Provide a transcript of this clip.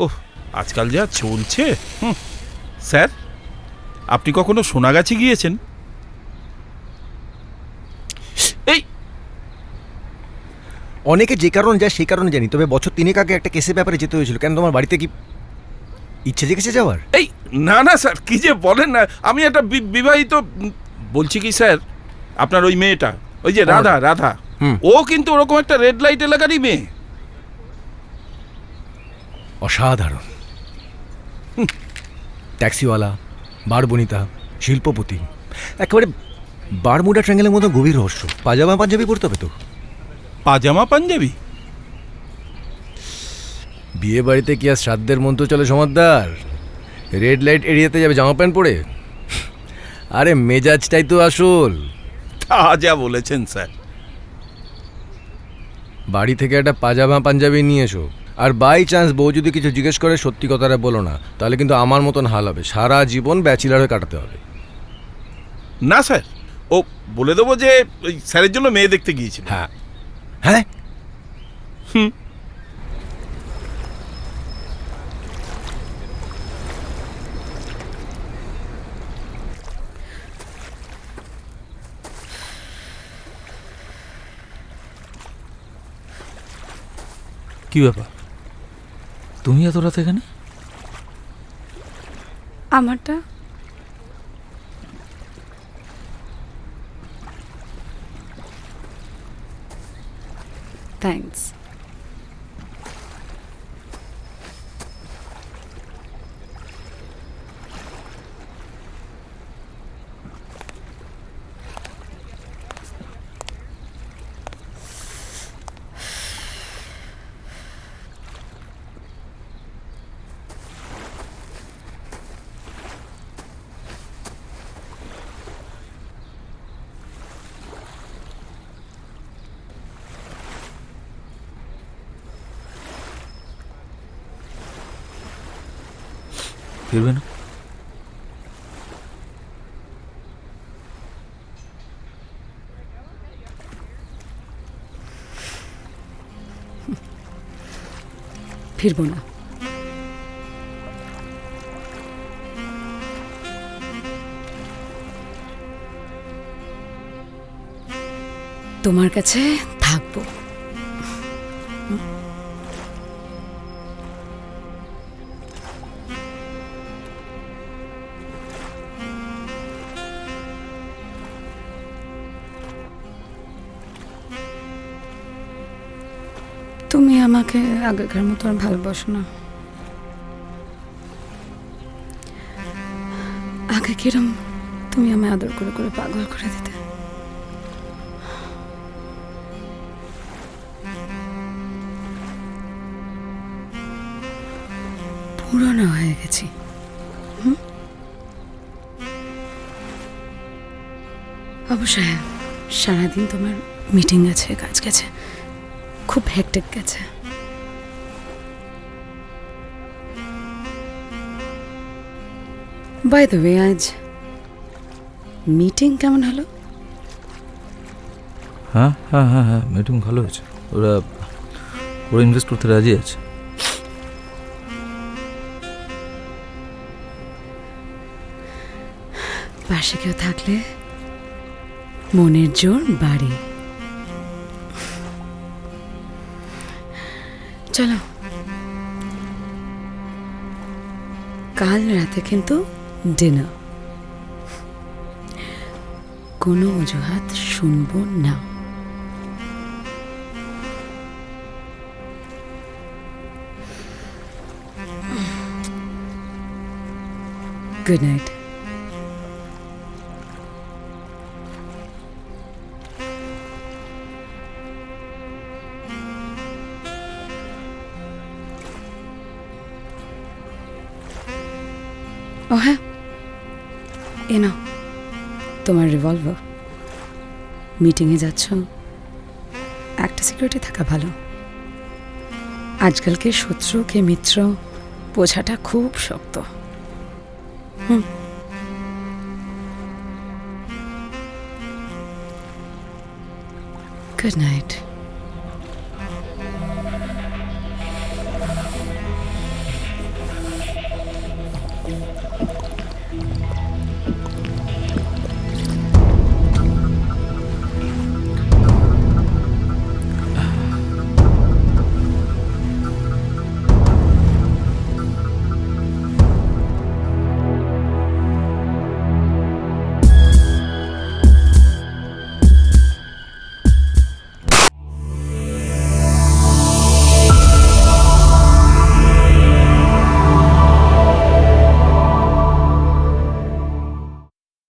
ওহ, আজকাল যা চলছে। স্যার, আপনি কখনো সোনাগাছি গিয়েছেন? এই অনেকে যে কারণে যায় সেই কারণে জানি, তবে বছর 3 আগে একটা কেসের ব্যাপারে যেতে হয়েছিল। কেন, তোমার বাড়িতে কি ইচ্ছে জেগেছে যাওয়ার? এই না না স্যার, কি যে বলেন না, আমি একটা বিবাহিত। বলছি কি স্যার, আপনার ওই মেয়েটা, ওই যে রাধা রাধা, ও কিন্তু ওরকম একটা রেড লাইট এলাকারই মেয়ে। অসাধারণ। ট্যাক্সিওয়ালা, বারবনিতা, শিল্পপতি, একেবারে বারমুডা ট্রাঙ্গেলের মতো গভীর রহস্য। পাজামা পাঞ্জাবি পড়তে হবে তো। পাজামা পাঞ্জাবি? বিয়ে বাড়িতে কি আর শ্রাদ্ধের মন্ত্র চলে সমাদদার? রেড লাইট এরিয়াতে যাবে জামা প্যান্ট পরে? আরে মেজাজটাই তো আসল। তা যা বলেছেন স্যার। বাড়ি থেকে একটা পাজামা পাঞ্জাবি নিয়ে এসো, আর বাই চান্স বউ যদি কিছু জিজ্ঞেস করে সত্যি কথাটা বলো না, তাহলে কিন্তু আমার মতন হাল হবে। সারা জীবন ব্যাচেলার হয়ে কাটাতে হবে। না স্যার, ও বলে দেবো যে ওই স্যারের জন্য মেয়ে দেখতে গিয়েছিল। হ্যাঁ হ্যাঁ। কি ব্যাপার, তুমি এত রাত এখানে? আমারটা থ্যাঙ্কস। ফিরবে না? ফিরবো না। তোমার কাছে থাকবো। তুমি আমাকে আগেকার মতো আর ভালোবাসো না। আগে কিরম তুমি আমায় আদর করে করে পাগল করে দিতে। পুরনো হয়ে গেছি। অবশ্যই সারাদিন তোমার মিটিং আছে, কাজ গেছে, খুব হেক্টিক গেছে। বাই দ্য ওয়ে, আজ মিটিং কেমন হলো? হ্যাঁ হ্যাঁ হ্যাঁ হ্যাঁ, মিটিং ভালো হয়েছে। ওরা ইনভেস্ট করতে রাজি আছে। পাশে কেউ থাকলে মনের জোর বাড়ে। চলো, কাল রাতে কিন্তু ডিনার। কোনো অজুহাত শুনবো না। Good night. ও হ্যাঁ, এ নাও তোমার রিভলভার। মিটিংয়ে যাচ্ছ, একটা সিকিউরিটি থাকা ভালো। আজকালকে শত্রু কে মিত্র বোঝাটা খুব শক্ত। Good night.